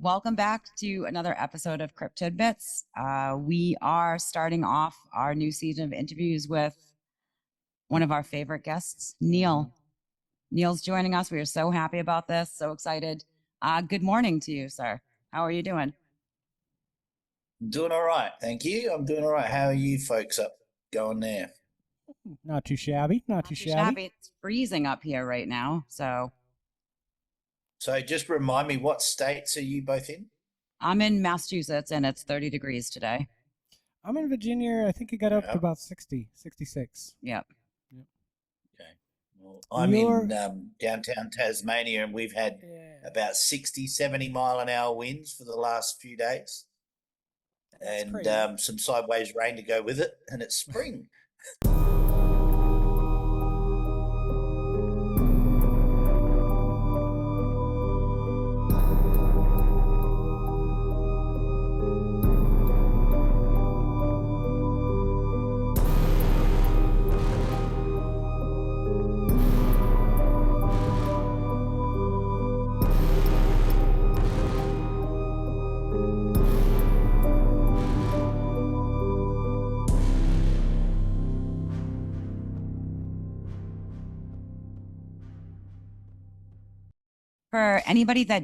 Welcome back to another episode of Crypt Tidbits. We are starting off our new season of interviews with one of our favorite guests, Neil. Neil's joining us. We are so happy about this, so excited. Good morning to you, sir. How are you doing? Doing all right, thank you. I'm doing all right. How are you folks up going there? Not too shabby. Not too shabby. It's freezing up here right now, so So just remind me, what states are you both in? I'm in Massachusetts and it's 30 degrees today. I'm in Virginia. I think it got up to Yeah. about 60, 66. Yep. Okay. Well, I'm You're- in downtown Tasmania, and we've had Yeah. about 60, 70-mile-an-hour winds for the last few days, That's and crazy. some sideways rain to go with it, and it's spring. For anybody that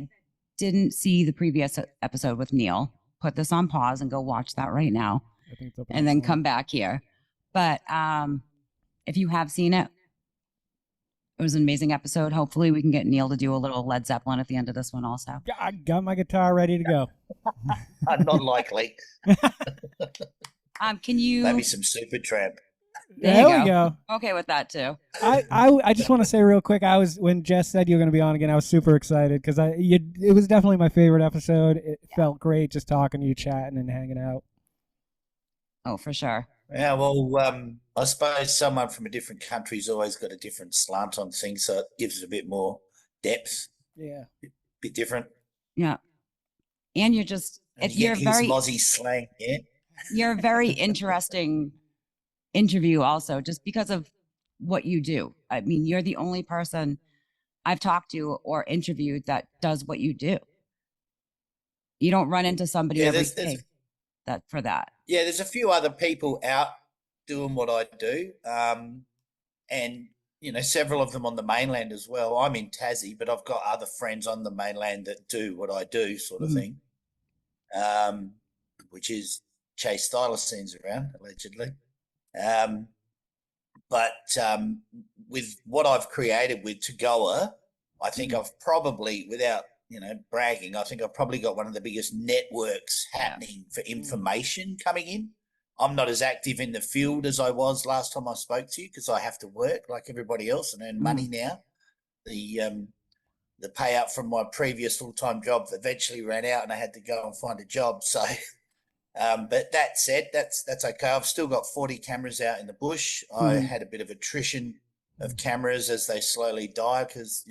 didn't see the previous episode with Neil, put this on pause and go watch that right now I think it's up and on then phone. come back here. But if you have seen it, it was an amazing episode. Hopefully we can get Neil to do a little Led Zeppelin at the end of this one also. I got my guitar ready to go. Not likely. Can you Maybe some Supertramp. There There you we go. okay with that too? I just want to say real quick. When Jess said you were going to be on again, I was super excited because it was definitely my favorite episode. It felt great just talking to you, chatting, and hanging out. Oh, for sure. Yeah, well, I suppose someone from a different country's always got a different slant on things, so it gives it a bit more depth, Yeah. bit different. Yeah. And you're just And if you you're get his very Aussie slang, yeah. you're a very interesting interview also just because of what you do. I mean, you're the only person I've talked to or interviewed that does what you do. You don't run into somebody Yeah, every there's day that for that. yeah, there's a few other people out doing what I do, and several of them on the mainland as well. I'm in Tassie, but I've got other friends on the mainland that do what I do, sort of Mhm. thing. Which is chase Thylacine's around allegedly. But with what I've created with TAGOA, I think I've probably, without bragging, I think I've probably got one of the biggest networks happening for information coming in. I'm not as active in the field as I was last time I spoke to you because I have to work like everybody else and earn money now. The payout from my previous full-time job eventually ran out and I had to go and find a job. So but that said, that's okay. I've still got 40 cameras out in the bush. I had a bit of attrition of cameras as they slowly die because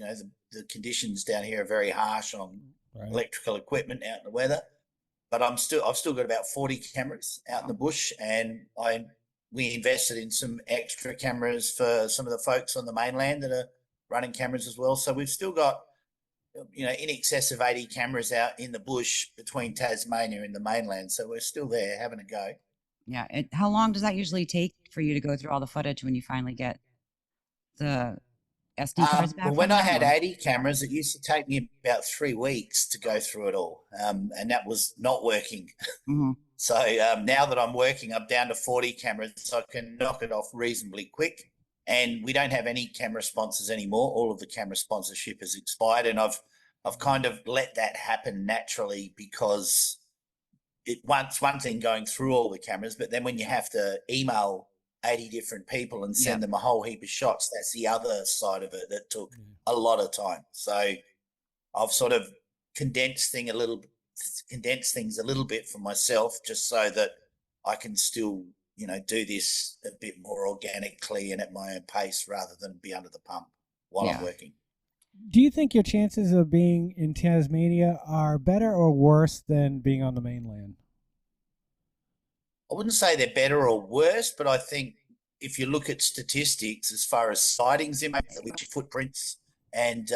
the conditions down here are very harsh on electrical equipment out in the weather. But I've still got about 40 cameras out in the bush, and we invested in some extra cameras for some of the folks on the mainland that are running cameras as well. So we've still got in excess of 80 cameras out in the bush between Tasmania and the mainland. So we're still there having a go. Yeah. How long does that usually take for you to go through all the footage when you finally get the SD cards back? Well, when from I them, had or- 80 cameras, it used to take me about 3 weeks to go through it all. And that was not working. Mhm. So now that I'm working, I'm down to 40 cameras, so I can knock it off reasonably quick. And we don't have any camera sponsors anymore. All of the camera sponsorship has expired, and I've kind of let that happen naturally because it's one thing going through all the cameras, but then when you have to email 80 different people and send them a whole heap of shots, that's the other side of it that took a lot of time. So I've sort of condensed things a little bit for myself, just so that I can still do this a bit more organically and at my own pace rather than be under the pump while I'm working. Do you think your chances of being in Tasmania are better or worse than being on the mainland? I wouldn't say they're better or worse, but I think if you look at statistics as far as sightings in which footprints and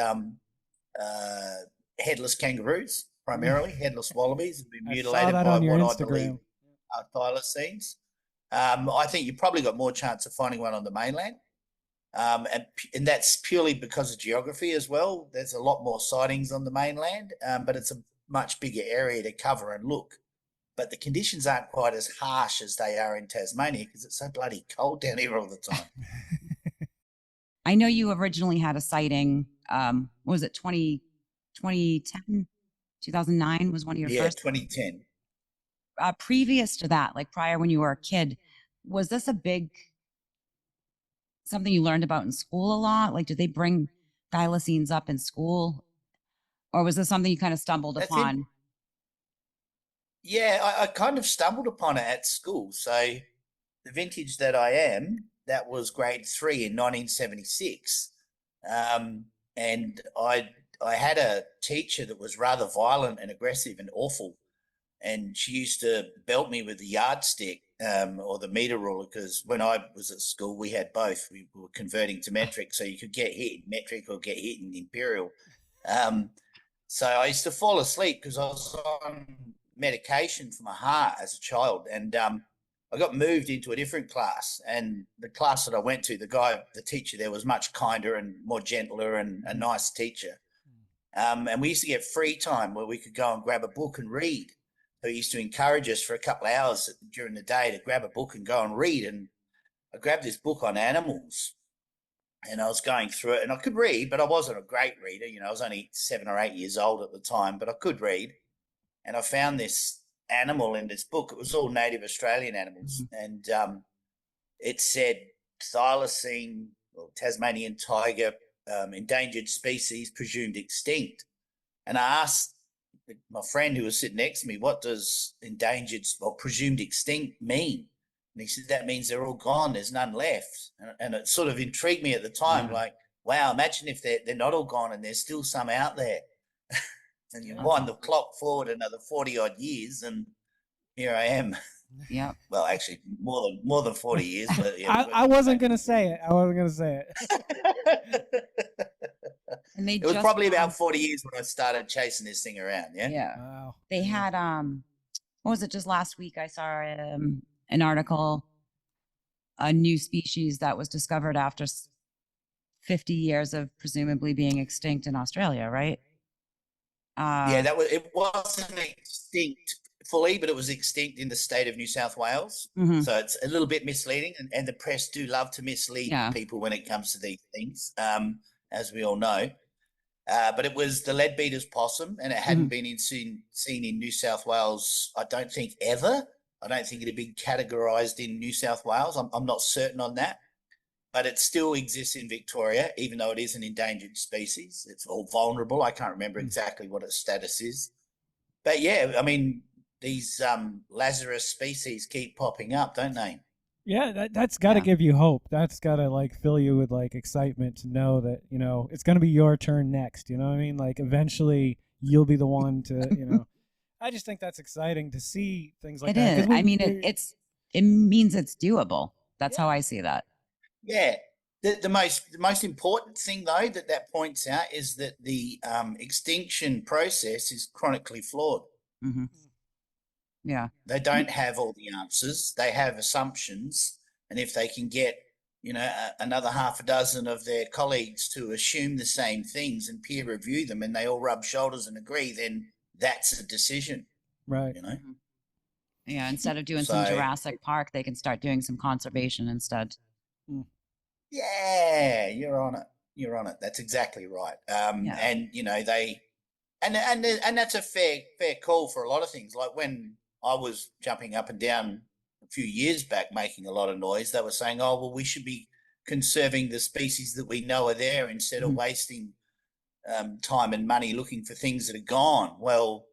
headless kangaroos, primarily. Headless wallabies have been I saw mutilated that by on your what I believe Instagram. are thylacines. I think you probably got more chance of finding one on the mainland. And that's purely because of geography as well. There's a lot more sightings on the mainland, but it's a much bigger area to cover and look. But the conditions aren't quite as harsh as they are in Tasmania because it's so bloody cold down here all the time. I know you originally had a sighting. What was it 2010, 2009 was one of your Yeah, first. 2010. Previous to that, like prior when you were a kid, was this something you learned about in school a lot? Like, did they bring thylacines up in school, or was this something you kind of stumbled That's upon? Yeah, I kind of stumbled upon it at school. So the vintage that I am, that was grade 3 in 1976. And I had a teacher that was rather violent and aggressive and awful. And she used to belt me with the yardstick or the meter ruler because when I was at school, we had both. We were converting to metric, so you could get hit in metric or get hit in imperial. So I used to fall asleep because I was on medication for my heart as a child. And I got moved into a different class. And the class that I went to, the teacher there was much kinder and more gentler and a nice teacher. And we used to get free time where we could go and grab a book and read. So he used to encourage us for a couple of hours during the day to grab a book and go and read. And I grabbed this book on animals and I was going through it and I could read, but I wasn't a great reader. You know, I was only 7 or 8 years old at the time, but I could read. And I found this animal in this book. It was all native Australian animals. And it said thylacine or Tasmanian tiger, endangered species, presumed extinct. And I asked my friend who was sitting next to me, what does endangered or presumed extinct mean? And he said, that means they're all gone. There's none left. And it sort of intrigued me at the time, like, wow, imagine if they're not all gone and there's still some out there. And you wind the clock forward another 40 odd years and here I am. Yeah. Well, actually, more than 40 years. But yeah, I wasn't going to say it. I wasn't going to say it. And it was probably about 40 years when I started chasing this thing around. Yeah. Yeah. Wow. They had, what was it? Just last week, I saw an article, a new species that was discovered after 50 years of presumably being extinct in Australia, right? Yeah, it wasn't extinct fully, but it was extinct in the state of New South Wales. So it's a little bit misleading, and the press do love to mislead people when it comes to these things, as we all know. But it was the leadbeater's possum, and it hadn't been seen in New South Wales, I don't think, ever. I don't think it had been categorised in New South Wales. I'm not certain on that. But it still exists in Victoria, even though it is an endangered species. It's all vulnerable. I can't remember exactly what its status is. But yeah, I mean, these Lazarus species keep popping up, don't they? Yeah, that's got to give you hope. That's got to like fill you with like excitement to know that, you know, it's going to be your turn next. You know what I mean? Like eventually you'll be the one to, you know. I just think that's exciting to see things like that. It is. I mean, it means it's doable. That's how I see that. Yeah. The most important thing, though, that points out is that the extinction process is chronically flawed. Yeah. They don't have all the answers. They have assumptions. And if they can get, you know, another half a dozen of their colleagues to assume the same things and peer review them and they all rub shoulders and agree, then that's a decision. Right. You know? Yeah. Instead of doing some Jurassic Park, they can start doing some conservation instead. Yeah, you're on it. You're on it. That's exactly right. And you know, and that's a fair call for a lot of things. Like when I was jumping up and down a few years back, making a lot of noise, they were saying, "Oh, well, we should be conserving the species that we know are there instead of wasting time and money looking for things that are gone." Well,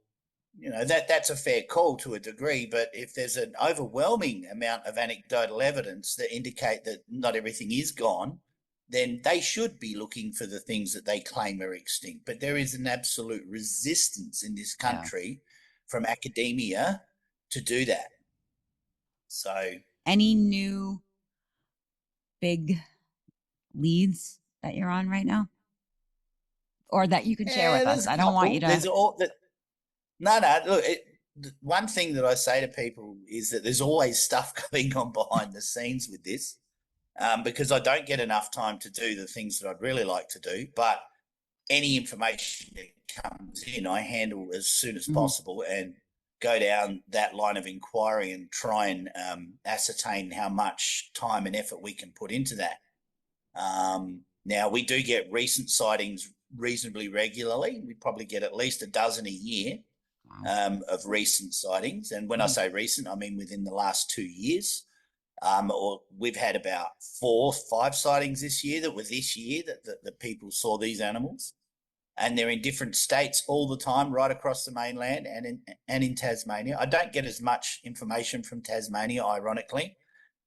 you know, that's a fair call to a degree, but if there's an overwhelming amount of anecdotal evidence that indicate that not everything is gone, then they should be looking for the things that they claim are extinct. But there is an absolute resistance in this country from academia to do that. So, any new big leads that you're on right now, or that you can share with us? I don't want you to. No, no. Look, one thing that I say to people is that there's always stuff going on behind the scenes with this, because I don't get enough time to do the things that I'd really like to do. But any information that comes in, I handle as soon as possible and go down that line of inquiry and try and ascertain how much time and effort we can put into that. Now, we do get recent sightings reasonably regularly. We probably get at least a dozen a year. Wow. Of recent sightings. And when I say recent, I mean within the last 2 years. Or we've had about 4-5 sightings this year that were this year that people saw these animals. And they're in different states all the time, right across the mainland and in Tasmania. I don't get as much information from Tasmania, ironically,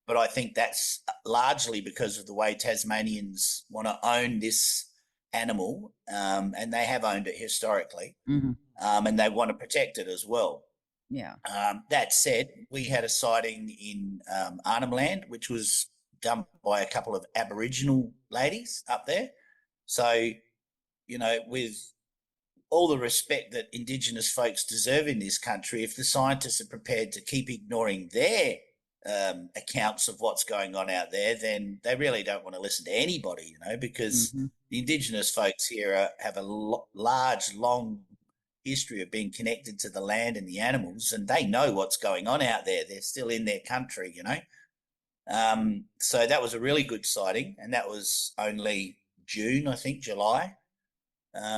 but I think that's largely because of the way Tasmanians want to own this animal, and they have owned it historically, and they want to protect it as well. Yeah. That said, we had a sighting in Arnhem Land, which was done by a couple of Aboriginal ladies up there. So, with all the respect that Indigenous folks deserve in this country, if the scientists are prepared to keep ignoring their accounts of what's going on out there, then they really don't want to listen to anybody, because the Indigenous folks here have a large, long history of being connected to the land and the animals, and they know what's going on out there. They're still in their country, So that was a really good sighting, and that was only June, I think, July.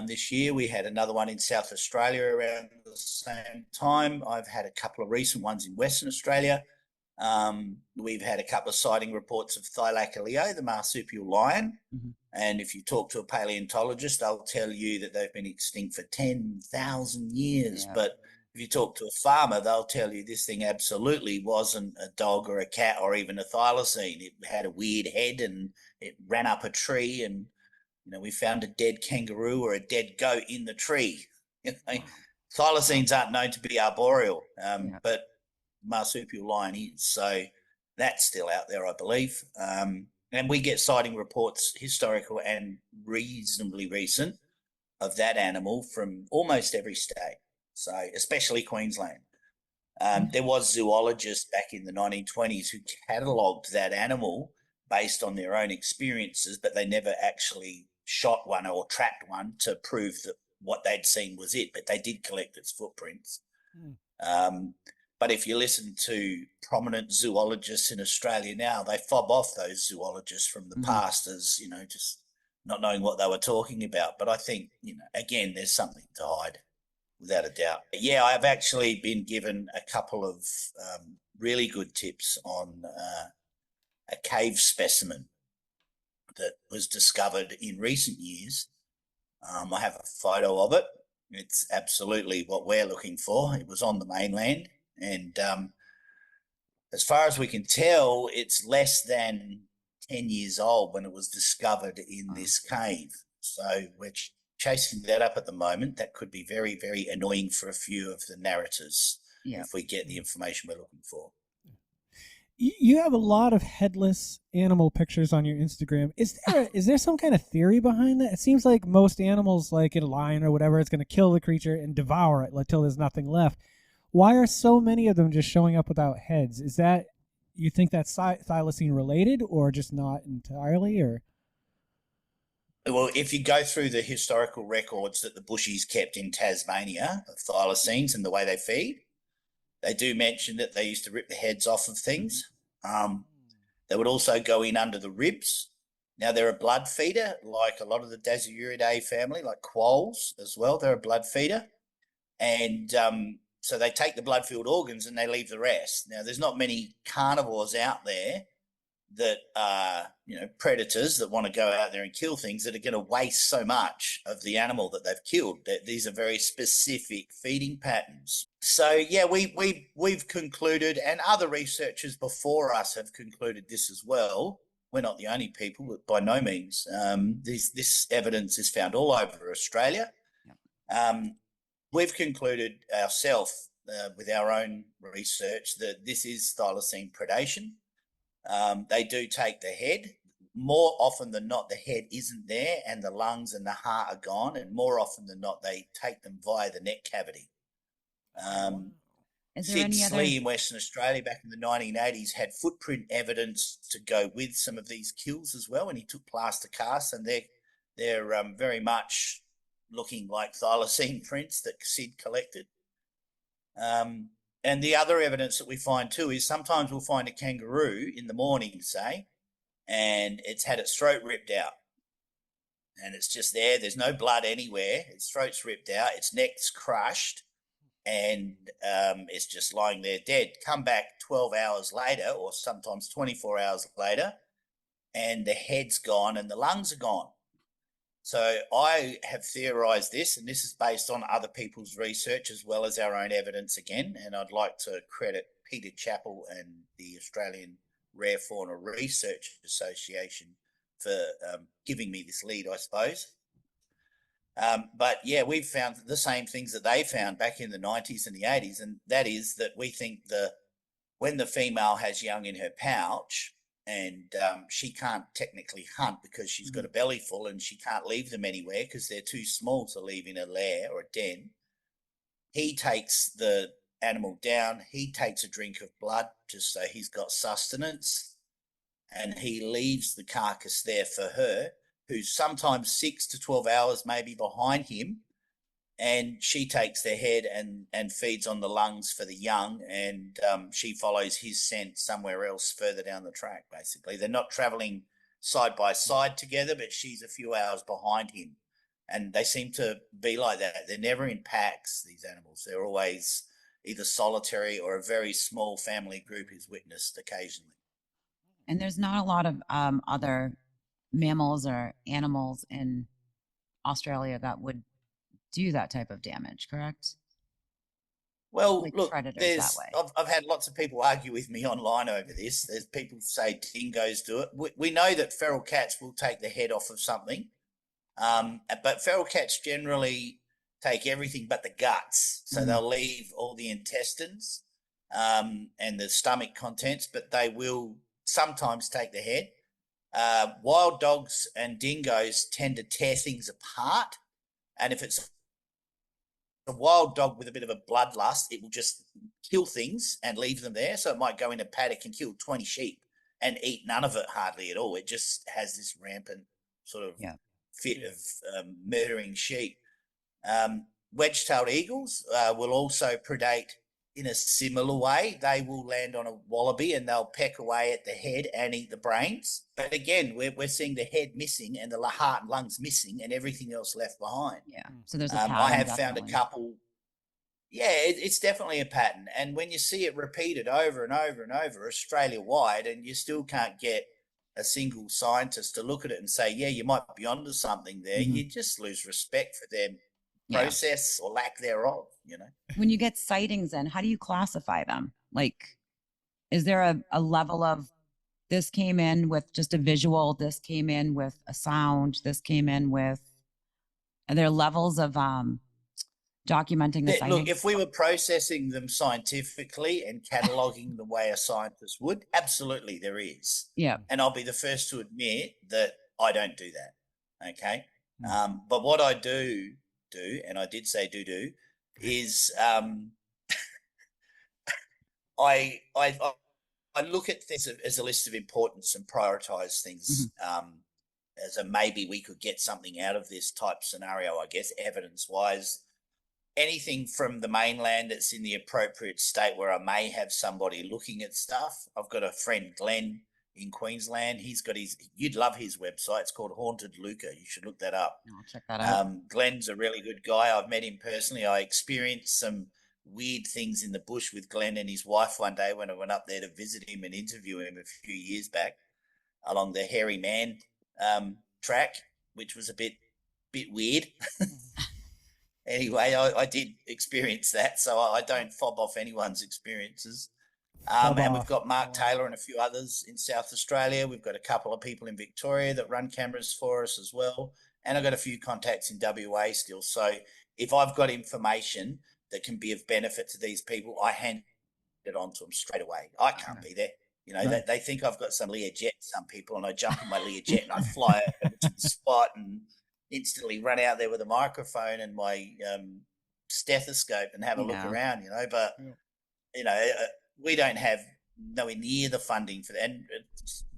This year we had another one in South Australia around the same time. I've had a couple of recent ones in Western Australia. We've had a couple of sighting reports of Thylacine, the marsupial lion. And if you talk to a paleontologist, they'll tell you that they've been extinct for 10,000 years. Yeah. But if you talk to a farmer, they'll tell you this thing absolutely wasn't a dog or a cat or even a thylacine. It had a weird head and it ran up a tree, and we found a dead kangaroo or a dead goat in the tree. Thylacines aren't known to be arboreal, but marsupial lion is. So that's still out there, I believe. And we get sighting reports, historical and reasonably recent, of that animal from almost every state, so especially Queensland. There was zoologists back in the 1920s who catalogued that animal based on their own experiences, but they never actually shot one or trapped one to prove that what they'd seen was it, but they did collect its footprints. But if you listen to prominent zoologists in Australia now, they fob off those zoologists from the past as, just not knowing what they were talking about. But I think, again, there's something to hide, without a doubt. Yeah, I've actually been given a couple of really good tips on a cave specimen that was discovered in recent years. I have a photo of it. It's absolutely what we're looking for. It was on the mainland. And as far as we can tell, it's less than 10 years old when it was discovered in this cave. So we're chasing that up at the moment. That could be very, very annoying for a few of the narrators if we get the information we're looking for. You have a lot of headless animal pictures on your Instagram. Is there some kind of theory behind that? It seems like most animals, like a lion or whatever, it's going to kill the creature and devour it until there's nothing left. Why are so many of them just showing up without heads? Is that, you think that's thylacine related, or just not entirely? Or well, if you go through the historical records that the bushies kept in Tasmania of thylacines and the way they feed, they do mention that they used to rip the heads off of things. They would also go in under the ribs. Now, they're a blood feeder, like a lot of the Dasyuridae family, like quolls as well. They're a blood feeder. And so they take the blood-filled organs and they leave the rest. Now, there's not many carnivores out there that are, predators that want to go out there and kill things that are going to waste so much of the animal that they've killed. These are very specific feeding patterns. So, yeah, we've concluded, and other researchers before us have concluded this as well. We're not the only people, but by no means. This evidence is found all over Australia. We've concluded ourselves with our own research that this is thylacine predation. They do take the head. More often than not, the head isn't there and the lungs and the heart are gone. And more often than not, they take them via the neck cavity. Is there Sid any other? Slee in Western Australia back in the 1980s had footprint evidence to go with some of these kills as well, and he took plaster casts, and they're very much looking like thylacine prints that Sid collected. And the other evidence that we find too is sometimes we'll find a kangaroo in the morning, say, and it's had its throat ripped out. And it's just there. There's no blood anywhere. Its throat's ripped out. Its neck's crushed, and it's just lying there dead. Come back 12 hours later, or sometimes 24 hours later, and the head's gone and the lungs are gone. So I have theorised this, and this is based on other people's research as well as our own evidence again. And I'd like to credit Peter Chappell and the Australian Rare Fauna Research Association for giving me this lead, I suppose. But yeah, we've found the same things that they found back in the 90s and the 80s, and that is that we think when the female has young in her pouch and she can't technically hunt because she's got a belly full and she can't leave them anywhere because they're too small to leave in a lair or a den, he takes the animal down, he takes a drink of blood just so he's got sustenance, and he leaves the carcass there for her, who's sometimes 6 to 12 hours maybe behind him, and she takes the head and feeds on the lungs for the young, and she follows his scent somewhere else further down the track, basically. They're not travelling side by side together, but she's a few hours behind him, and they seem to be like that. They're never in packs, these animals. They're always either solitary or a very small family group is witnessed occasionally. And there's not a lot of other mammals or animals in Australia that would do that type of damage, correct? Well, Like look, predators that way. I've had lots of people argue with me online over this. There's people say dingoes do it. We know that feral cats will take the head off of something, but feral cats generally take everything but the guts. So they'll leave all the intestines and the stomach contents, but they will sometimes take the head. Wild dogs and dingoes tend to tear things apart, and if it's a wild dog with a bit of a bloodlust, it will just kill things and leave them there. So it might go in a paddock and kill 20 sheep and eat none of it hardly at all. It just has this rampant sort of fit of murdering sheep. Wedge-tailed eagles will also predate in a similar way. They will land on a wallaby and they'll peck away at the head and eat the brains. But again, we're seeing the head missing and the heart and lungs missing and everything else left behind. Yeah. So there's a pattern. I have found a definitely. couple. Yeah, it's definitely a pattern. And when you see it repeated over and over and over Australia-wide, and you still can't get a single scientist to look at it and say, yeah, you might be onto something there, you just lose respect for their process or lack thereof, you know. When you get sightings in, how do you classify them? Like, is there a level of this came in with just a visual, this came in with a sound, this came in with, are there levels of documenting the sightings? Look, if we were processing them scientifically and cataloging the way a scientist would, absolutely there is. Yeah. And I'll be the first to admit that I don't do that. Okay. But what I do, and I did say do, is I look at things as a list of importance and prioritize things as a maybe we could get something out of this type scenario, I guess, evidence-wise. Anything from the mainland that's in the appropriate state where I may have somebody looking at stuff. I've got a friend, Glenn, in Queensland. He's got you'd love his website. It's called Haunted Luca. You should look that up. I'll check that out. Glenn's a really good guy. I've met him personally. I experienced some weird things in the bush with Glenn and his wife one day when I went up there to visit him and interview him a few years back along the Hairy Man track, which was a bit weird. Anyway, I did experience that, so I don't fob off anyone's experiences. And we've got Mark Taylor and a few others in South Australia. We've got a couple of people in Victoria that run cameras for us as well. And I've got a few contacts in WA still. So if I've got information that can be of benefit to these people, I hand it on to them straight away. I can't be there. You know, they think I've got some Learjet, some people, and I jump in my Learjet and I fly over to the spot and instantly run out there with a microphone and my stethoscope and have a look Yeah. around, but we don't have nowhere near the funding for that. And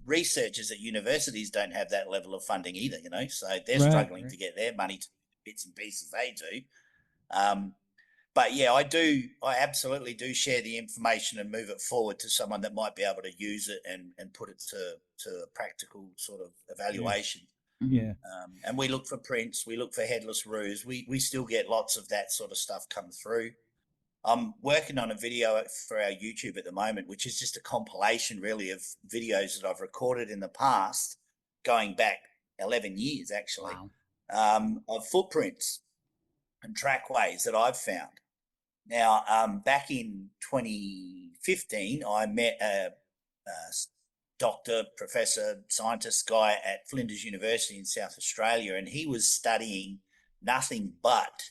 researchers at universities don't have that level of funding either, so they're struggling to get their money to bits and pieces they do. But yeah, I absolutely do share the information and move it forward to someone that might be able to use it and put it to a practical sort of evaluation. Yeah. And we look for prints, we look for headless roos. We still get lots of that sort of stuff come through. I'm working on a video for our YouTube at the moment, which is just a compilation really of videos that I've recorded in the past, going back 11 years actually, of footprints and trackways that I've found. Now, back in 2015, I met a doctor, professor, scientist guy at Flinders University in South Australia, and he was studying nothing but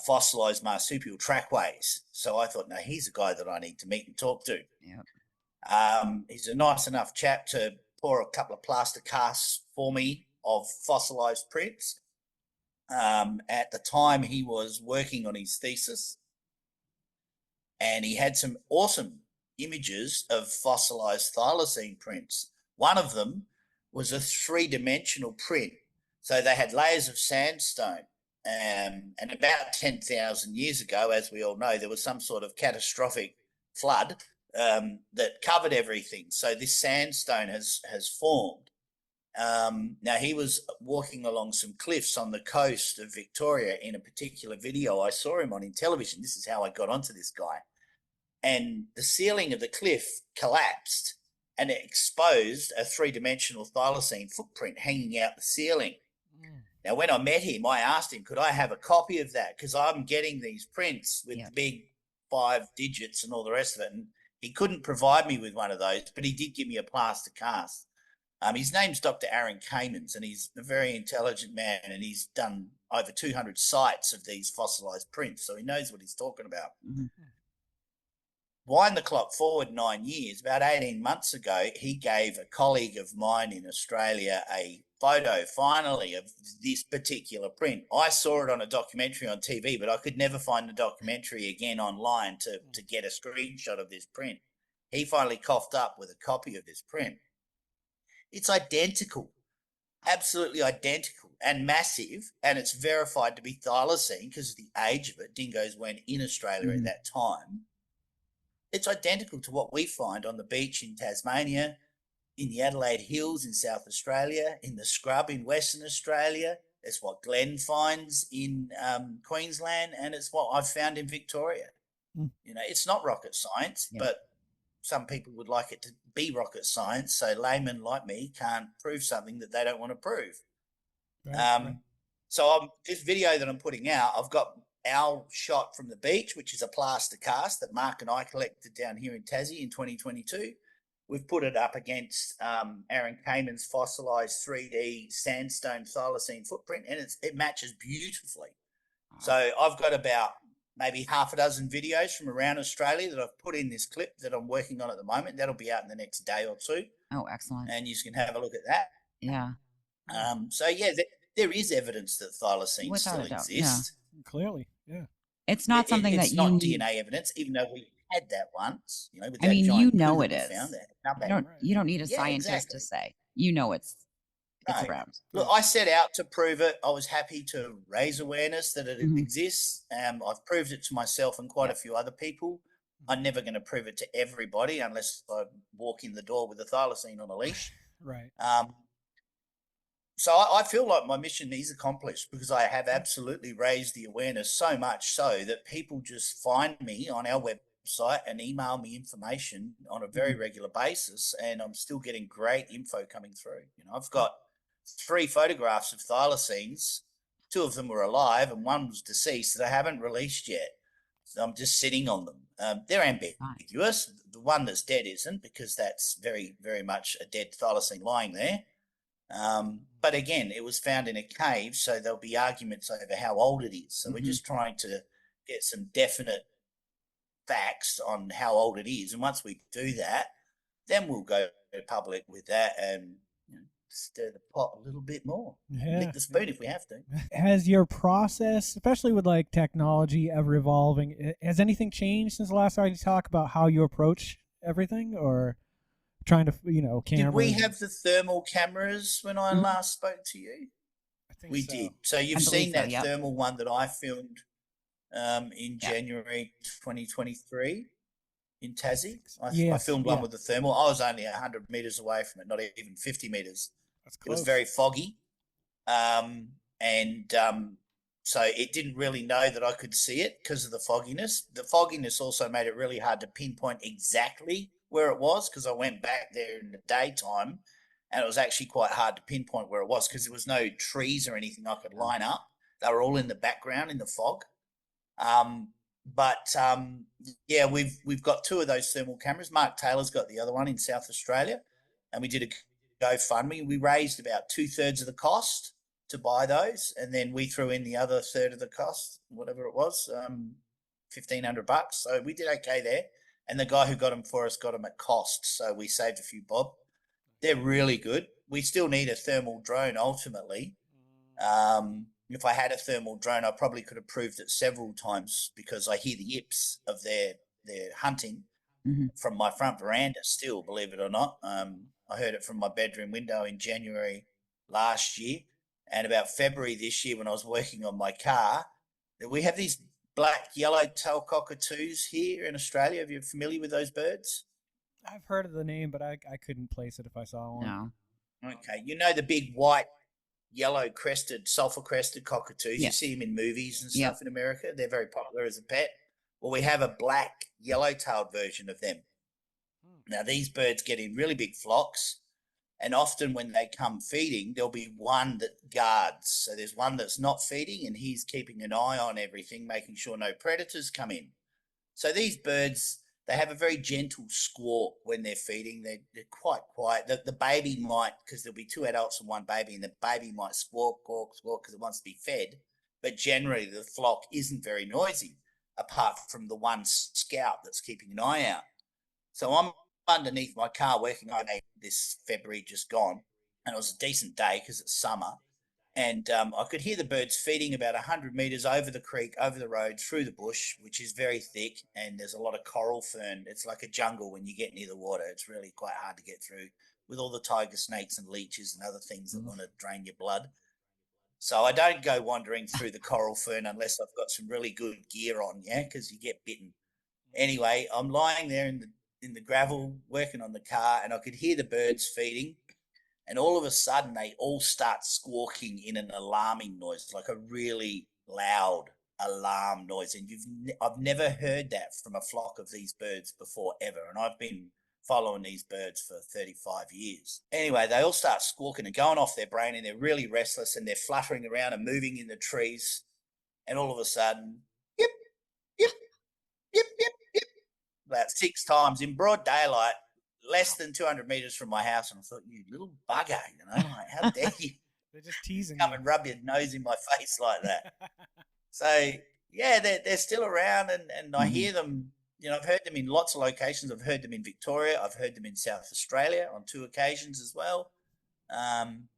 fossilized marsupial trackways. So I thought, no, he's a guy that I need to meet and talk to. Yep. He's a nice enough chap to pour a couple of plaster casts for me of fossilized prints. At the time, he was working on his thesis, and he had some awesome images of fossilized thylacine prints. One of them was a three-dimensional print. So they had layers of sandstone. And about 10,000 years ago, as we all know, there was some sort of catastrophic flood that covered everything. So this sandstone has formed. Now, he was walking along some cliffs on the coast of Victoria in a particular video. I saw him on in television. This is how I got onto this guy. And the ceiling of the cliff collapsed and it exposed a three-dimensional thylacine footprint hanging out the ceiling. Now, when I met him, I asked him, could I have a copy of that? Because I'm getting these prints with the big 5 digits and all the rest of it. And he couldn't provide me with one of those, but he did give me a plaster cast. His name's Dr. Aaron Kamens, and he's a very intelligent man, and he's done over 200 sites of these fossilized prints, so he knows what he's talking about. Wind the clock forward 9 years, about 18 months ago, he gave a colleague of mine in Australia a photo, finally, of this particular print. I saw it on a documentary on TV, but I could never find the documentary again online to get a screenshot of this print. He finally coughed up with a copy of this print. It's identical, absolutely identical and massive, and it's verified to be thylacine because of the age of it. Dingoes weren't in Australia at that time. It's identical to what we find on the beach in Tasmania, in the Adelaide Hills in South Australia, in the scrub in Western Australia. It's what Glenn finds in Queensland, and it's what I've found in Victoria. It's not rocket science, but some people would like it to be rocket science, so laymen like me can't prove something that they don't want to prove. So this video that I'm putting out, I've got our shot from the beach, which is a plaster cast that Mark and I collected down here in Tassie in 2022. We've put it up against Aaron Kamens' fossilized 3D sandstone thylacine footprint, and it matches beautifully. So I've got about maybe half a dozen videos from around Australia that I've put in this clip that I'm working on at the moment. That'll be out in the next day or two. Oh, excellent. And you can have a look at that. Yeah. So, yeah, there is evidence that thylacine still exists. Clearly, yeah. It's not something that it's not DNA evidence, even though we had that once. With that you know it is. Found that. You don't need a scientist to say. You know it's around. Look, I set out to prove it. I was happy to raise awareness that it exists. I've proved it to myself and quite a few other people. I'm never going to prove it to everybody unless I walk in the door with a thylacine on a leash. Right. So I feel like my mission is accomplished because I have absolutely raised the awareness so much so that people just find me on our website and email me information on a very regular basis, and I'm still getting great info coming through. I've got 3 photographs of thylacines. 2 of them were alive and 1 was deceased that I haven't released yet. So I'm just sitting on them. They're ambiguous. The one that's dead isn't, because that's very, very much a dead thylacine lying there. But again, it was found in a cave, so there'll be arguments over how old it is. So we're just trying to get some definite facts on how old it is. And once we do that, then we'll go public with that and stir the pot a little bit more. Yeah. Lick the spoon if we have to. Has your process, especially with like technology ever evolving, has anything changed since the last time you talked about how you approach everything, or trying to, cameras? Did we have the thermal cameras when I Mhm. last spoke to you? I think We so. did. So you've I believe seen so, that yep. thermal one that I filmed in Yep. January 2023 in Tassie. I Yes, filmed yeah. one with the thermal. I was only 100 meters away from it, not even 50 meters. That's It was close. very foggy. So it didn't really know that I could see it because of the fogginess. The fogginess also made it really hard to pinpoint exactly where it was, because I went back there in the daytime and it was actually quite hard to pinpoint where it was because there was no trees or anything I could line up. They were all in the background in the fog. Yeah, we've got two of those thermal cameras. Mark Taylor's got the other one in South Australia, and we did a GoFundMe. We raised about 2/3 of the cost to buy those, and then we threw in the other third of the cost, whatever it was, $1,500. So we did okay there. And the guy who got them for us got them at cost, so we saved a few bob. They're really good. We still need a thermal drone ultimately. If I had a thermal drone, I probably could have proved it several times, because I hear the yips of their hunting from my front veranda still, believe it or not. I heard it from my bedroom window in January last year, and about February this year when I was working on my car. We have these black yellow-tailed cockatoos here in Australia. Are you familiar with those birds? I've heard of the name, but I couldn't place it if I saw one. No. Okay, you know the big white, yellow-crested, sulfur-crested cockatoos. Yes. You see them in movies and Yep. stuff in America. They're very popular as a pet. Well, we have a black, yellow-tailed version of them. Now, these birds get in really big flocks, and often when they come feeding, there'll be one that guards. So there's one that's not feeding, and he's keeping an eye on everything, making sure no predators come in. So these birds, they have a very gentle squawk when they're feeding. They're quite quiet. The baby might, because there'll be two adults and one baby, and the baby might squawk, squawk, squawk because it wants to be fed. But generally, the flock isn't very noisy, apart from the one scout that's keeping an eye out. So I'm underneath my car working on this February just gone, and it was a decent day because it's summer. And I could hear the birds feeding about 100 meters over the creek, over the road, through the bush, which is very thick, and there's a lot of coral fern. It's like a jungle when you get near the water. It's really quite hard to get through with all the tiger snakes and leeches and other things that want to drain your blood. So I don't go wandering through the coral fern unless I've got some really good gear on, yeah, because you get bitten. Anyway, I'm lying there in the gravel working on the car, and I could hear the birds feeding. And all of a sudden, they all start squawking in an alarming noise, like a really loud alarm noise. And I've never heard that from a flock of these birds before, ever. And I've been following these birds for 35 years. Anyway, they all start squawking and going off their brain, and they're really restless, and they're fluttering around and moving in the trees. And all of a sudden, yip, yip, yip, yip, yip, about 6 times in broad daylight, less than 200 meters from my house. And I thought, you little bugger, like, how dare you They're just teasing come you. and rub your nose in my face like that? So, yeah, they're still around, and I hear them. I've heard them in lots of locations. I've heard them in Victoria. I've heard them in South Australia on 2 occasions as well. And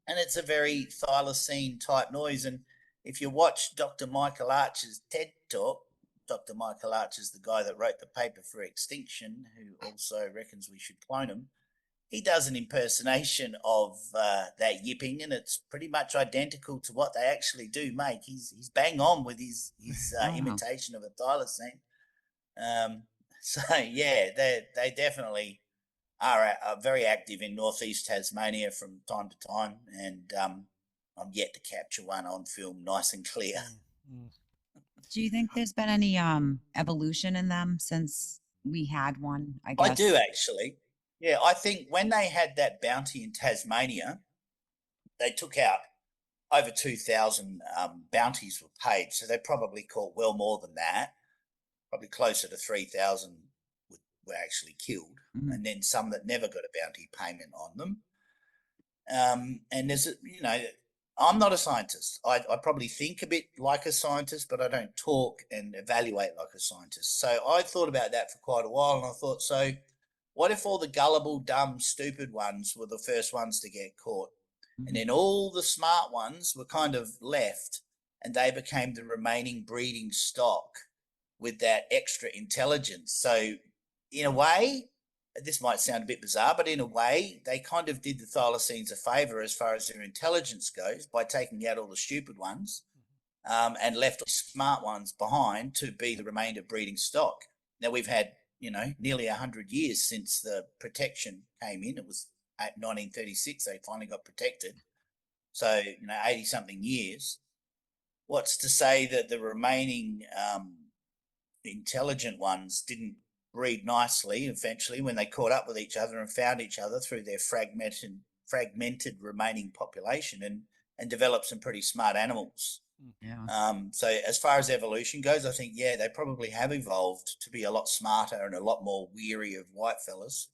it's a very thylacine type noise. And if you watch Dr. Michael Archer's TED Talk, Dr. Michael Archer is the guy that wrote the paper for extinction, who also reckons we should clone them. He does an impersonation of that yipping, and it's pretty much identical to what they actually do make. He's bang on with his imitation of a thylacine. So yeah, they definitely are very active in northeast Tasmania from time to time, and I'm yet to capture one on film, nice and clear. Do you think there's been any evolution in them since we had one? I guess I do, actually. Yeah, I think when they had that bounty in Tasmania, they took out over 2,000 bounties were paid. So they probably caught well more than that. Probably closer to 3,000 were actually killed. And then some that never got a bounty payment on them. And there's, I'm not a scientist. I probably think a bit like a scientist, but I don't talk and evaluate like a scientist. So I thought about that for quite a while, and I thought, so what if all the gullible, dumb, stupid ones were the first ones to get caught? And then all the smart ones were kind of left, and they became the remaining breeding stock with that extra intelligence. So in a way, this might sound a bit bizarre, but in a way, they kind of did the thylacines a favor as far as their intelligence goes by taking out all the stupid ones and left the smart ones behind to be the remainder breeding stock. Now, we've had, nearly 100 years since the protection came in. It was 1936 they finally got protected. So, 80-something years. What's to say that the remaining intelligent ones didn't breed nicely eventually when they caught up with each other and found each other through their fragmented remaining population and developed some pretty smart animals. Yeah. So as far as evolution goes, I think, they probably have evolved to be a lot smarter and a lot more weary of white fellas.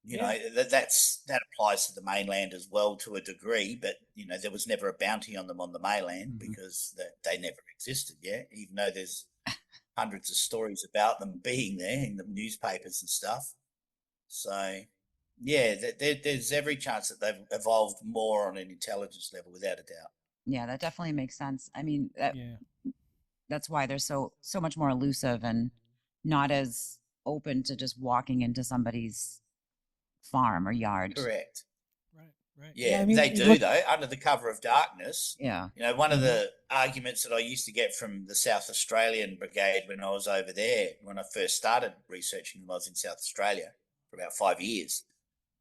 That applies to the mainland as well to a degree, but there was never a bounty on them on the mainland because they never existed. Even though there's hundreds of stories about them being there in the newspapers and stuff. So there's every chance that they've evolved more on an intelligence level, without a doubt. Yeah, that definitely makes sense. I mean, that's why they're so much more elusive and not as open to just walking into somebody's farm or yard. Correct. Right. Yeah, I mean, they do though, under the cover of darkness. Yeah. One of the arguments that I used to get from the South Australian Brigade when I was over there, when I first started researching when I was in South Australia for about 5 years.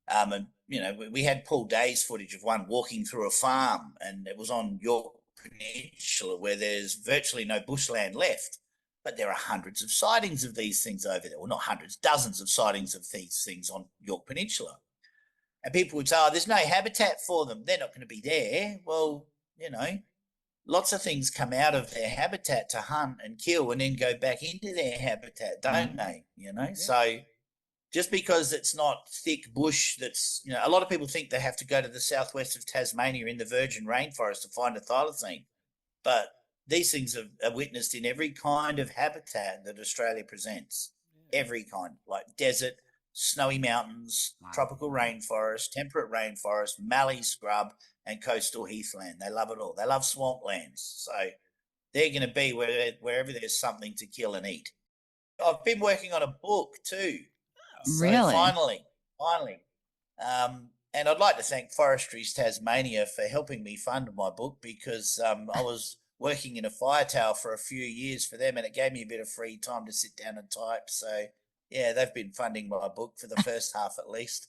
And, we had Paul Day's footage of one walking through a farm, and it was on York Peninsula where there's virtually no bushland left. But there are hundreds of sightings of these things over there. Well, not hundreds, dozens of sightings of these things on York Peninsula. And people would say, there's no habitat for them. They're not going to be there. Well, lots of things come out of their habitat to hunt and kill and then go back into their habitat, don't they? So just because it's not thick bush that's, a lot of people think they have to go to the southwest of Tasmania in the virgin rainforest to find a thylacine. But these things are witnessed in every kind of habitat that Australia presents. Every kind, like desert, snowy mountains, tropical rainforest, temperate rainforest, mallee scrub, and coastal heathland. They love it all. They love swamplands. So they're going to be wherever there's something to kill and eat. I've been working on a book too. So Really? Finally. And I'd like to thank Forestries Tasmania for helping me fund my book because I was working in a fire tower for a few years for them and it gave me a bit of free time to sit down and type. So they've been funding my book for the first half at least.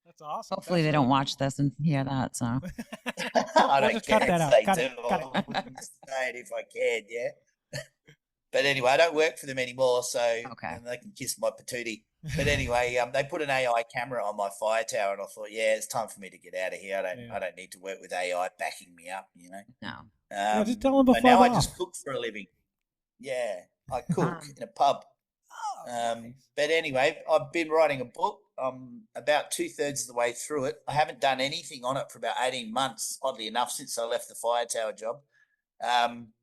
That's awesome. Hopefully they don't watch this and hear that. So I don't just care cut that if out. they Cut do. it. I wouldn't say it if I can, But anyway, I don't work for them anymore, so they can kiss my patootie. But anyway, they put an AI camera on my fire tower, and I thought, it's time for me to get out of here. I don't need to work with AI backing me up, No. Just tell them before. But now I just cook for a living. Yeah, I cook in a pub. Nice. But anyway, I've been writing a book. I'm about 2/3 of the way through it. I haven't done anything on it for about 18 months, oddly enough, since I left the fire tower job. I'm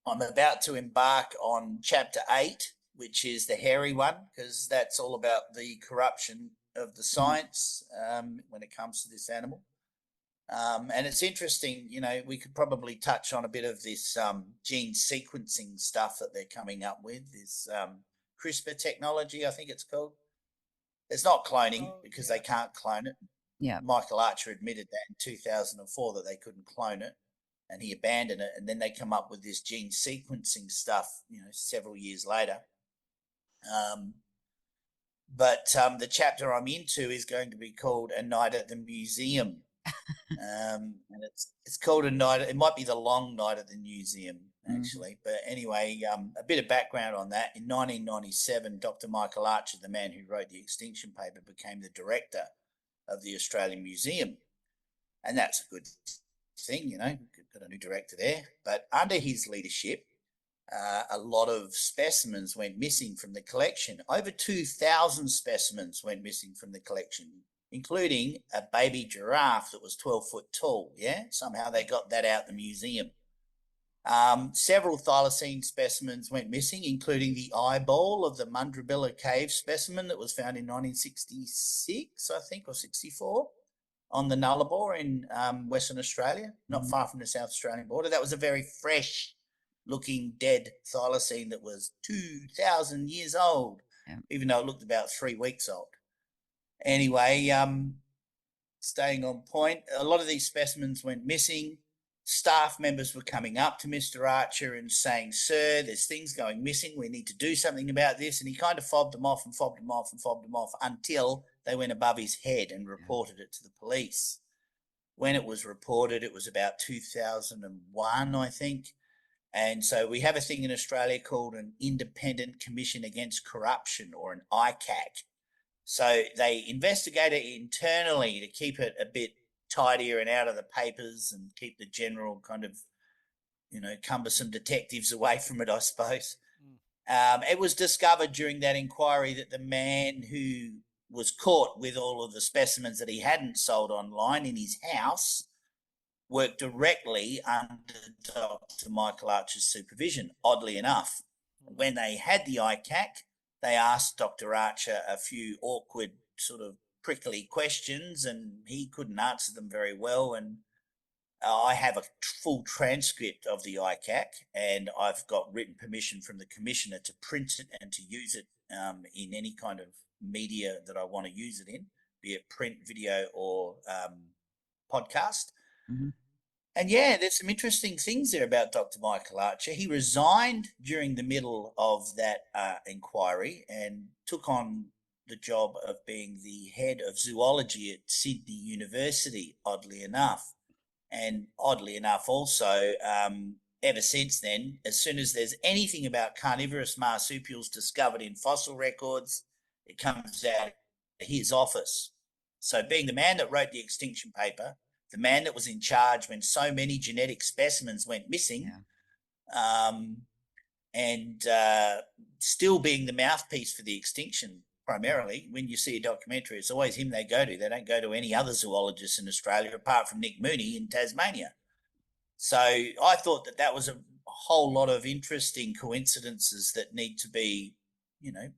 about to embark on chapter 8, which is the hairy one, because that's all about the corruption of the science when it comes to this animal. And it's interesting, we could probably touch on a bit of this gene sequencing stuff that they're coming up with, this CRISPR technology, I think it's called. It's not cloning because they can't clone it. Yeah. Michael Archer admitted that in 2004 that they couldn't clone it. And he abandoned it, and then they come up with this gene sequencing stuff, several years later. But the chapter I'm into is going to be called A Night at the Museum. And it's called A Night. It might be the long night at the museum, actually. But anyway, a bit of background on that. In 1997, Dr. Michael Archer, the man who wrote the extinction paper, became the director of the Australian Museum. And that's a good thing, got a new director there. But under his leadership, a lot of specimens went missing from the collection. Over 2,000 specimens went missing from the collection, including a baby giraffe that was 12 foot tall. Somehow they got that out the museum. Several thylacine specimens went missing, including the eyeball of the Mundrabilla cave specimen that was found in 1966, I think, or 64 on the Nullarbor in Western Australia, not far from the South Australian border. That was a very fresh looking dead thylacine that was 2,000 years old, even though it looked about 3 weeks old. Anyway, staying on point, a lot of these specimens went missing. Staff members were coming up to Mr. Archer and saying, "Sir, there's things going missing. We need to do something about this." And he kind of fobbed them off and fobbed them off and fobbed them off until they went above his head and reported it to the police. When it was reported, it was about 2001, I think. And so we have a thing in Australia called an Independent Commission Against Corruption, or an ICAC. So they investigate it internally to keep it a bit tidier and out of the papers and keep the general kind of, cumbersome detectives away from it, I suppose. It was discovered during that inquiry that the man who was caught with all of the specimens that he hadn't sold online in his house worked directly under Dr. Michael Archer's supervision, oddly enough. When they had the ICAC, they asked Dr. Archer a few awkward, sort of prickly questions, and he couldn't answer them very well. And I have a full transcript of the ICAC, and I've got written permission from the commissioner to print it and to use it in any kind of media that I want to use it in, be it print, video, or podcast. And yeah, there's some interesting things there about Dr. Michael Archer. He resigned during the middle of that inquiry and took on the job of being the head of zoology at Sydney University, oddly enough. And oddly enough also, ever since then, as soon as there's anything about carnivorous marsupials discovered in fossil records, it comes out of his office. So being the man that wrote the extinction paper, the man that was in charge when so many genetic specimens went missing, and still being the mouthpiece for the extinction, primarily, when you see a documentary, it's always him they go to. They don't go to any other zoologist in Australia apart from Nick Mooney in Tasmania. So I thought that was a whole lot of interesting coincidences that need to be,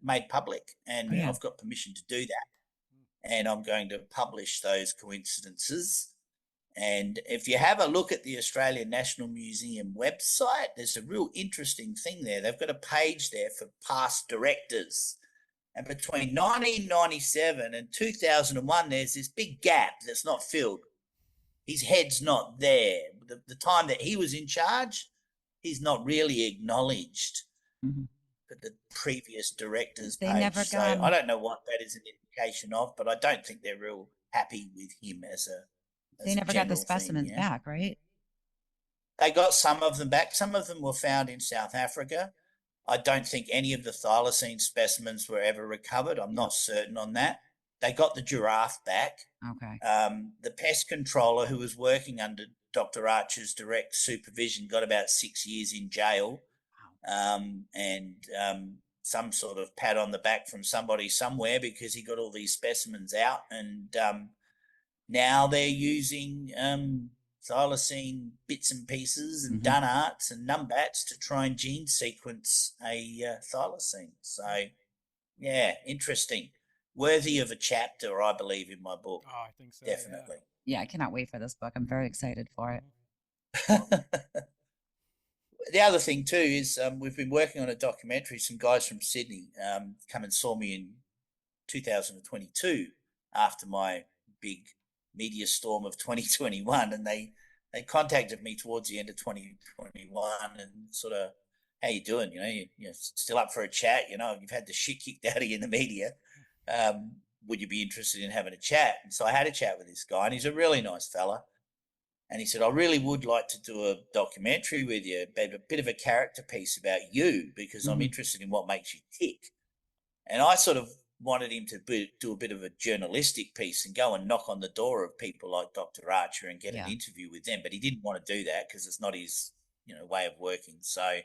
made public. And I've got permission to do that. And I'm going to publish those coincidences. And if you have a look at the Australian National Museum website, there's a real interesting thing there. They've got a page there for past directors. And between 1997 and 2001, there's this big gap that's not filled. His head's not there. The time that he was in charge, he's not really acknowledged for the previous director's page. Never so got... I don't know what that is an indication of, but I don't think they're real happy with him as a They never got the specimens back, right? They got some of them back. Some of them were found in South Africa. I don't think any of the thylacine specimens were ever recovered. I'm not certain on that. They got the giraffe back. Okay. The pest controller who was working under Dr. Archer's direct supervision got about 6 years in jail. And some sort of pat on the back from somebody somewhere because he got all these specimens out. And now they're using thylacine bits and pieces and Dunarts and numbats to try and gene sequence a thylacine. So, yeah, interesting. Worthy of a chapter, I believe, in my book. Oh, I think so. Definitely. Yeah, I cannot wait for this book. I'm very excited for it. The other thing, too, is we've been working on a documentary. Some guys from Sydney come and saw me in 2022 after my big media storm of 2021, and they contacted me towards the end of 2021 and sort of, how you doing? You're still up for a chat? You've had the shit kicked out of you in the media. Would you be interested in having a chat? And so I had a chat with this guy, and he's a really nice fella. And he said, I really would like to do a documentary with you, a bit of a character piece about you, because I'm interested in what makes you tick. And I sort of wanted him to do a bit of a journalistic piece and go and knock on the door of people like Dr. Archer and get an interview with them. But he didn't want to do that because it's not his, way of working. So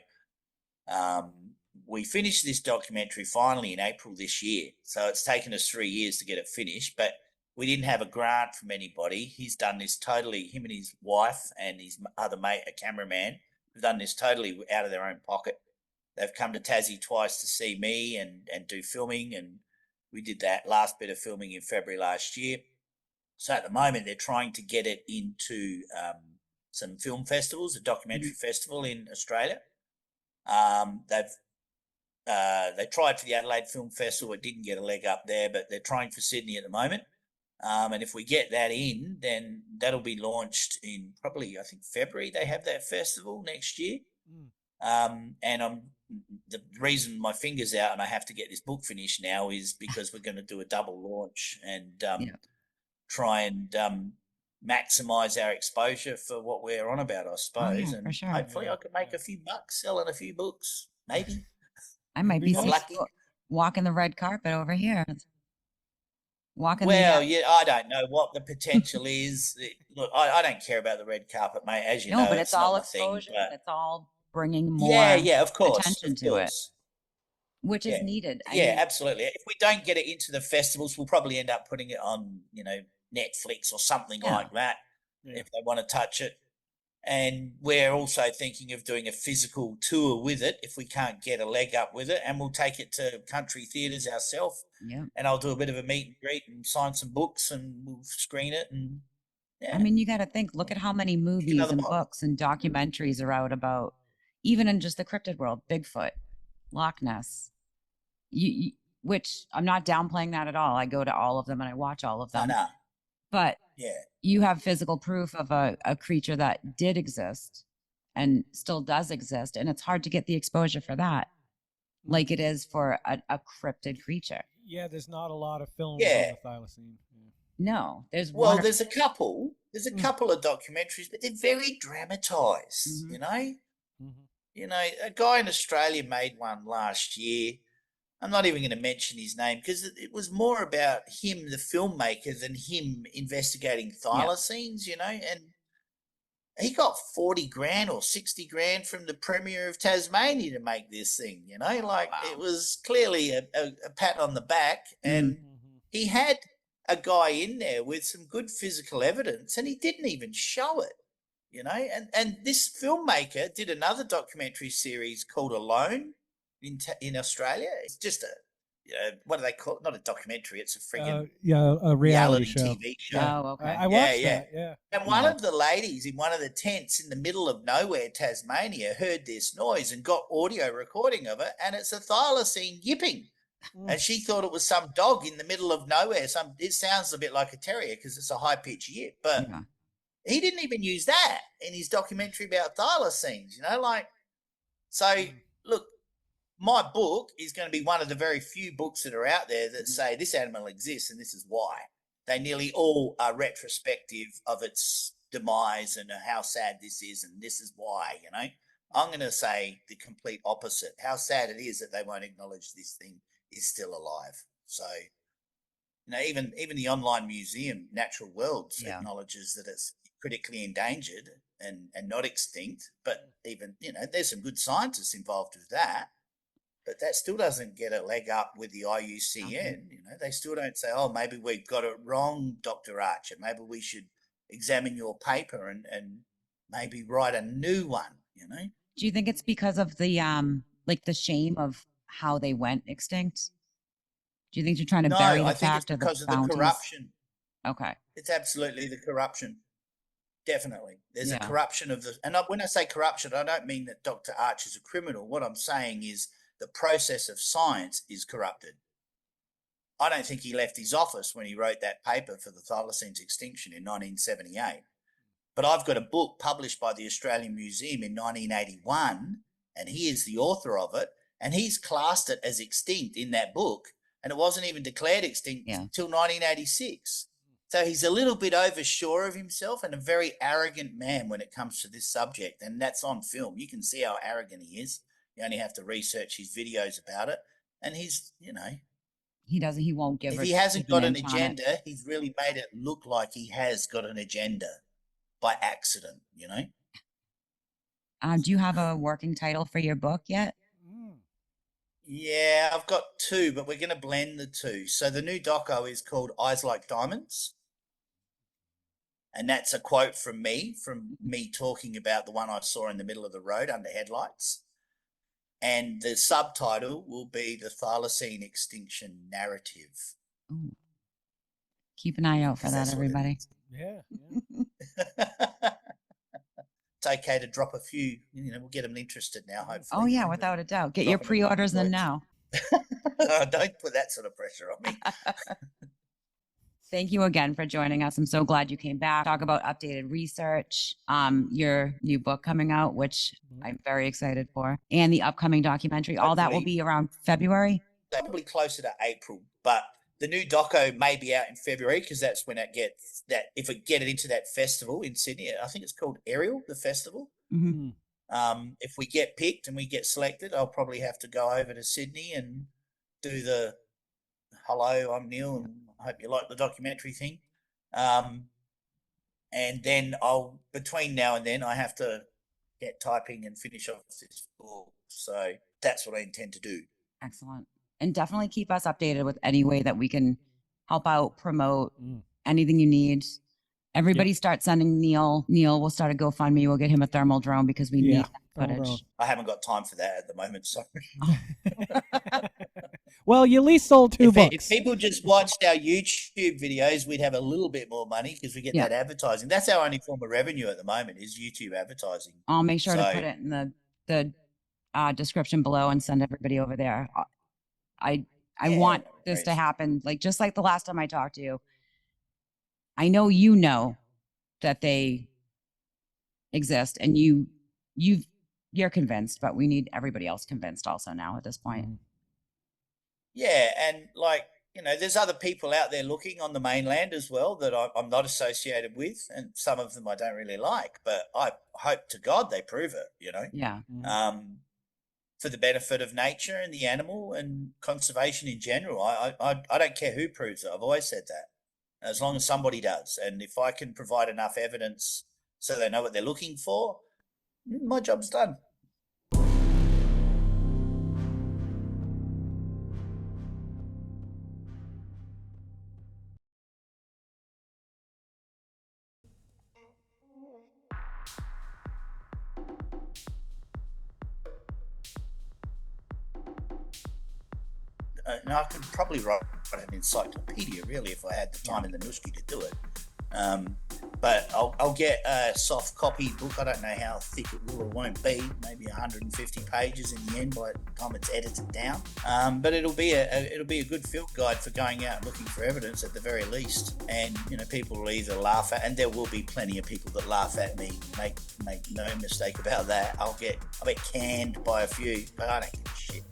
we finished this documentary finally in April this year. So it's taken us 3 years to get it finished, but we didn't have a grant from anybody. He's done this totally, him and his wife and his other mate, a cameraman, have done this totally out of their own pocket. They've come to Tassie twice to see me and do filming, and we did that last bit of filming in February last year. So at the moment, they're trying to get it into some film festivals, a documentary festival in Australia. They tried for the Adelaide Film Festival. It didn't get a leg up there, but they're trying for Sydney at the moment. And if we get that in, then that'll be launched in probably, I think, February. They have that festival next year. And the reason my finger's out and I have to get this book finished now is because we're going to do a double launch and try and maximize our exposure for what we're on about, I suppose. And for sure. hopefully I can make a few bucks selling a few books, maybe. I might be lucky. Walking the red carpet over here. I don't know what the potential is. Look, I don't care about the red carpet, mate. As you know, but it's all exposure. It's all bringing more of course, attention to it, which is needed. Absolutely. If we don't get it into the festivals, we'll probably end up putting it on, Netflix or something like that if they want to touch it. And we're also thinking of doing a physical tour with it if we can't get a leg up with it, and we'll take it to country theatres ourselves. And I'll do a bit of a meet and greet and sign some books, and we'll screen it. And I mean, you got to think. Look at how many movies and books and documentaries are out about, even in just the cryptid world, Bigfoot, Loch Ness. Which I'm not downplaying that at all. I go to all of them and I watch all of them. But you have physical proof of a creature that did exist and still does exist. And it's hard to get the exposure for that like it is for a cryptid creature. Yeah, there's not a lot of films on the Thylacine. No, there's there's a couple. There's a couple of documentaries, but they're very dramatized, a guy in Australia made one last year. I'm not even going to mention his name because it was more about him, the filmmaker, than him investigating thylacines, and he got 40 grand or 60 grand from the Premier of Tasmania to make this thing, it was clearly a pat on the back. And he had a guy in there with some good physical evidence and he didn't even show it, and this filmmaker did another documentary series called Alone in Australia. It's just what do they call it? Not a documentary. It's a friggin' a reality show. TV show. Oh, okay. I watched that. Yeah. And one of the ladies in one of the tents in the middle of nowhere, Tasmania, heard this noise and got audio recording of it, and it's a thylacine yipping. And she thought it was some dog in the middle of nowhere. It sounds a bit like a terrier because it's a high pitched yip, but he didn't even use that in his documentary about thylacines. Look. My book is going to be one of the very few books that are out there that say this animal exists and this is why. They nearly all are retrospective of its demise and how sad this is and this is why, I'm going to say the complete opposite. How sad it is that they won't acknowledge this thing is still alive. So, even the online museum, Natural Worlds, acknowledges that it's critically endangered and not extinct. But even, there's some good scientists involved with that. But that still doesn't get a leg up with the IUCN. They still don't say, oh, maybe we've got it wrong, Dr. Archer. Maybe we should examine your paper and maybe write a new one, Do you think it's because of the the shame of how they went extinct? Do you think they're trying to bury the fact of the bounties? Because of the corruption. Okay. It's absolutely the corruption. Definitely. There's a corruption of and when I say corruption, I don't mean that Dr. Archer's a criminal. What I'm saying is the process of science is corrupted. I don't think he left his office when he wrote that paper for the Thylacine's extinction in 1978. But I've got a book published by the Australian Museum in 1981, and he is the author of it, and he's classed it as extinct in that book, and it wasn't even declared extinct until 1986. So he's a little bit oversure of himself and a very arrogant man when it comes to this subject, and that's on film. You can see how arrogant he is. You only have to research his videos about it. And he's, he won't give if he hasn't got an agenda, he's really made it look like he has got an agenda by accident, Do you have a working title for your book yet? Yeah, I've got two, but we're going to blend the two. So the new doco is called Eyes Like Diamonds. And that's a quote from me talking about the one I saw in the middle of the road under headlights. And the subtitle will be the Thylacine Extinction Narrative. Ooh. Keep an eye out for that, everybody. Yeah. It's okay to drop a few, we'll get them interested now, hopefully. Oh, yeah, without a doubt. Get your pre-orders in now. Don't put that sort of pressure on me. Thank you again for joining us. I'm so glad you came back. Talk about updated research, your new book coming out, which I'm very excited for, and the upcoming documentary. All that will be around February? Probably closer to April, but the new doco may be out in February because that's when it gets that. If it get it into that festival in Sydney, I think it's called Aerial, the festival. Mm-hmm. If we get picked and we get selected, I'll probably have to go over to Sydney and do the hello, I'm Neil, and I hope you like the documentary thing. And then between now and then, I have to get typing and finish off this book. So that's what I intend to do. Excellent. And definitely keep us updated with any way that we can help out, promote anything you need. Everybody start sending Neil. Neil will start a GoFundMe. We'll get him a thermal drone because we need that footage. I haven't got time for that at the moment. So. Well, you at least sold 2 books. If people just watched our YouTube videos, we'd have a little bit more money because we get that advertising. That's our only form of revenue at the moment is YouTube advertising. I'll make sure to put it in the description below and send everybody over there. I want this to happen, just like the last time I talked to you. I know that they exist, and you're convinced, but we need everybody else convinced also now at this point. Yeah, and there's other people out there looking on the mainland as well that I'm not associated with, and some of them I don't really like, but I hope to God they prove it, Yeah. For the benefit of nature and the animal and conservation in general. I don't care who proves it. I've always said that. As long as somebody does. And if I can provide enough evidence so they know what they're looking for, my job's done. Now I could probably write an encyclopedia, really, if I had the time and the nuski to do it. But I'll get a soft copy book. I don't know how thick it will or won't be. Maybe 150 pages in the end by the time it's edited down. But it'll be a good field guide for going out and looking for evidence at the very least. And people will either laugh at, and there will be plenty of people that laugh at me. Make no mistake about that. I'll get canned by a few, but I don't give a shit.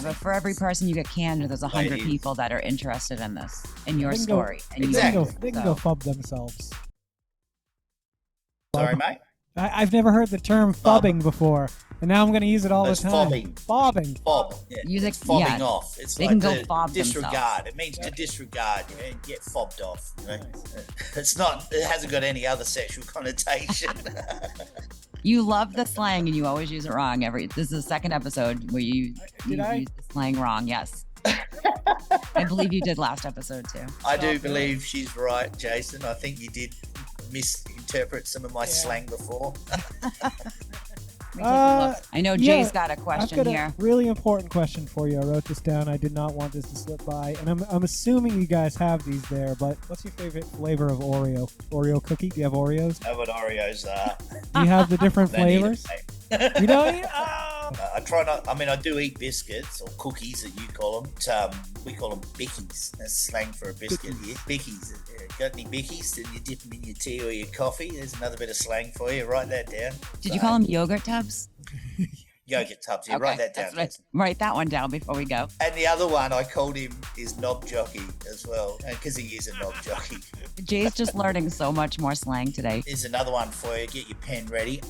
But for every person you get canned, there's 100 people that are interested in this, in your story. They can go fub themselves. Sorry, mate? I've never heard the term fubbing before, and now I'm going to use it all the time. Fobbing. Fob. Yeah. It's fobbing off. It's they like can go fob disregard. themselves. It means to disregard. Get fobbed off. It's not. It hasn't got any other sexual connotation. You love the slang, and you always use it wrong. This is the second episode where you use the slang wrong. Yes. I believe you did last episode too. I do believe she's right, Jason. I think you did misinterpret some of my slang before. I know Jay's got a question here. A really important question for you. I wrote this down. I did not want this to slip by, and I'm assuming you guys have these there. But what's your favorite flavor of Oreo cookie? Do you have Oreos? I know what Oreos are. Do you have the different flavors? You don't eat? I try not. I mean, I do eat biscuits or cookies that you call them. We call them bickies. That's slang for a biscuit here. Bickies. Got any bickies? And you dip them in your tea or your coffee. There's another bit of slang for you. Write that down. Did you call them yogurt tubs? Yogurt tubs. Yeah, write that down. Write that one down before we go. And the other one I called him is knob jockey as well, because he is a knob jockey. Jay's just learning so much more slang today. Here's another one for you. Get your pen ready.